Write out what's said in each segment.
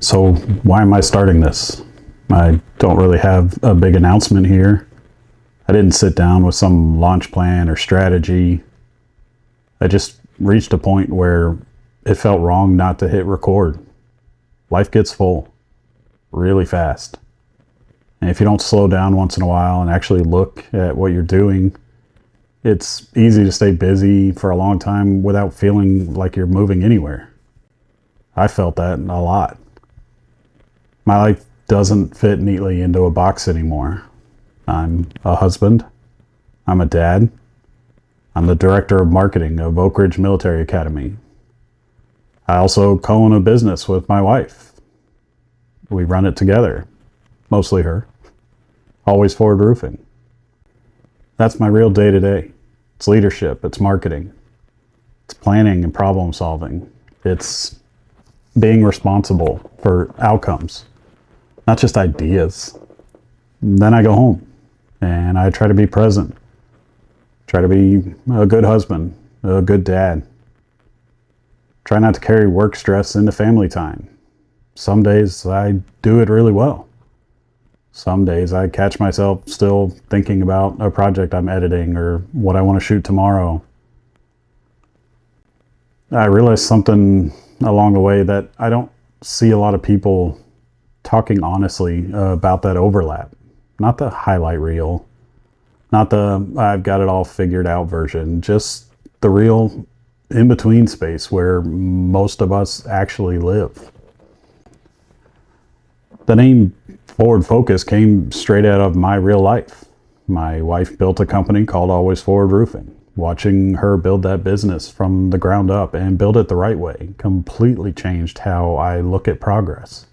So why am I starting this? I don't really have a big announcement here. I didn't sit down with some launch plan or strategy. I just reached a point where it felt wrong not to hit record. Life gets full really fast. And if you don't slow down once in a while and actually look at what you're doing, it's easy to stay busy for a long time without feeling like you're moving anywhere. I felt that a lot. My life doesn't fit neatly into a box anymore. I'm a husband. I'm a dad. I'm the director of marketing of Oak Ridge Military Academy. I also co-own a business with my wife. We run it together. Mostly her. Always Forward Roofing. That's my real day-to-day. It's leadership. It's marketing. It's planning and problem solving. It's being responsible for outcomes, not just ideas. Then I go home and I try to be present. Try to be a good husband, a good dad. Try not to carry work stress into family time. Some days I do it really well. Some days I catch myself still thinking about a project I'm editing or what I want to shoot tomorrow. I realized something along the way, that I don't see a lot of people talking honestly about that overlap. Not the highlight reel, not the I've got it all figured out version, just the real in-between space where most of us actually live. The name Forward Focus came straight out of my real life. My wife built a company called Always Forward Roofing. Watching her build that business from the ground up and build it the right way completely changed how I look at progress.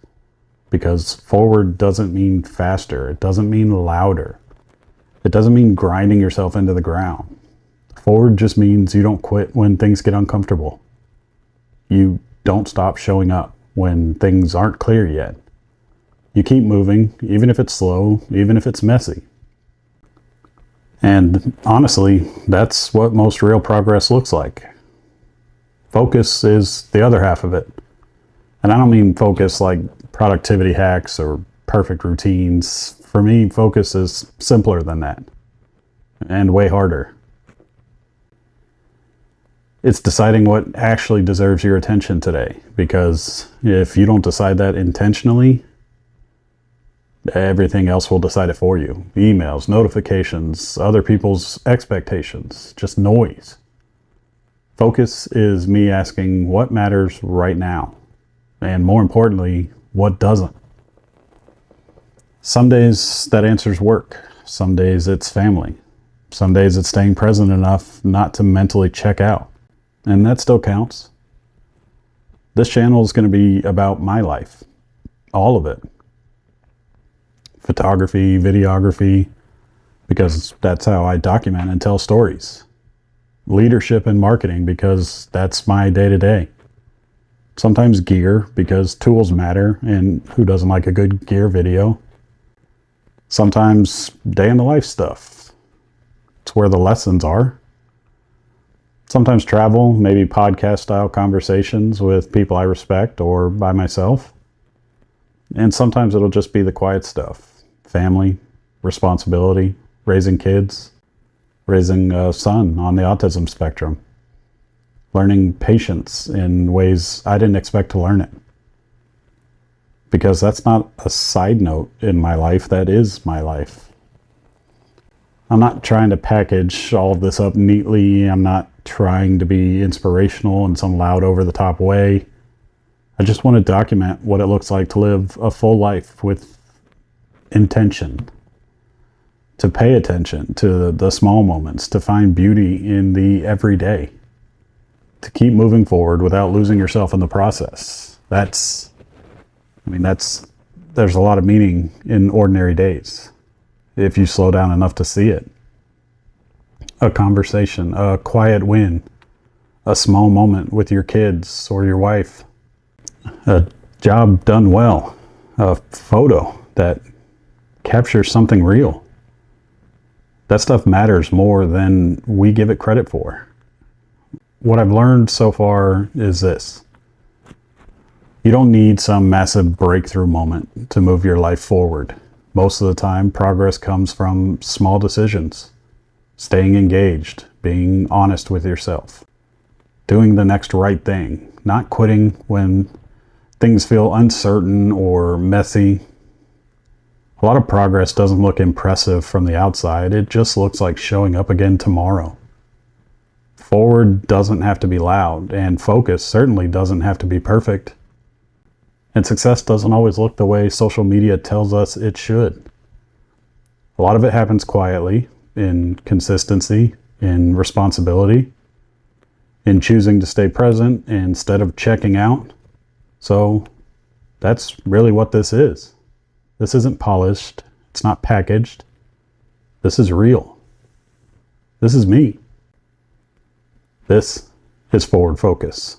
Because forward doesn't mean faster. It doesn't mean louder. It doesn't mean grinding yourself into the ground. Forward just means you don't quit when things get uncomfortable. You don't stop showing up when things aren't clear yet. You keep moving, even if it's slow, even if it's messy. And honestly, that's what most real progress looks like. Focus is the other half of it. And I don't mean focus like productivity hacks or perfect routines. For me, focus is simpler than that and way harder. It's deciding what actually deserves your attention today, because if you don't decide that intentionally, everything else will decide it for you. Emails, notifications, other people's expectations, just noise. Focus is me asking what matters right now, and more importantly, what doesn't. Some days that answer's work. Some days it's family. Some days it's staying present enough not to mentally check out. And that still counts. This channel is going to be about my life. All of it. Photography, videography, because that's how I document and tell stories. Leadership and marketing, because that's my day-to-day. Sometimes gear, because tools matter, and who doesn't like a good gear video? Sometimes day in the life stuff. It's where the lessons are. Sometimes travel, maybe podcast-style conversations with people I respect or by myself. And sometimes it'll just be the quiet stuff. Family, responsibility, raising kids, raising a son on the autism spectrum, learning patience in ways I didn't expect to learn it. Because that's not a side note in my life, that is my life. I'm not trying to package all of this up neatly. I'm not trying to be inspirational in some loud, over-the-top way. I just want to document what it looks like to live a full life with intention, to pay attention to the small moments, to find beauty in the everyday, to keep moving forward without losing yourself in the process. There's a lot of meaning in ordinary days if you slow down enough to see it. A conversation, a quiet win, a small moment with your kids or your wife, a job done well, a photo that captures something real. That stuff matters more than we give it credit for. what I've learned so far is this. You don't need some massive breakthrough moment to move your life forward. Most of the time, progress comes from small decisions. Staying engaged, being honest with yourself, doing the next right thing, not quitting when things feel uncertain or messy. A lot of progress doesn't look impressive from the outside. It just looks like showing up again tomorrow. Forward doesn't have to be loud, and focus certainly doesn't have to be perfect. And success doesn't always look the way social media tells us it should. A lot of it happens quietly, in consistency, in responsibility, in choosing to stay present instead of checking out. So that's really what this is. This isn't polished. It's not packaged. This is real. This is me. This is Forward Focus.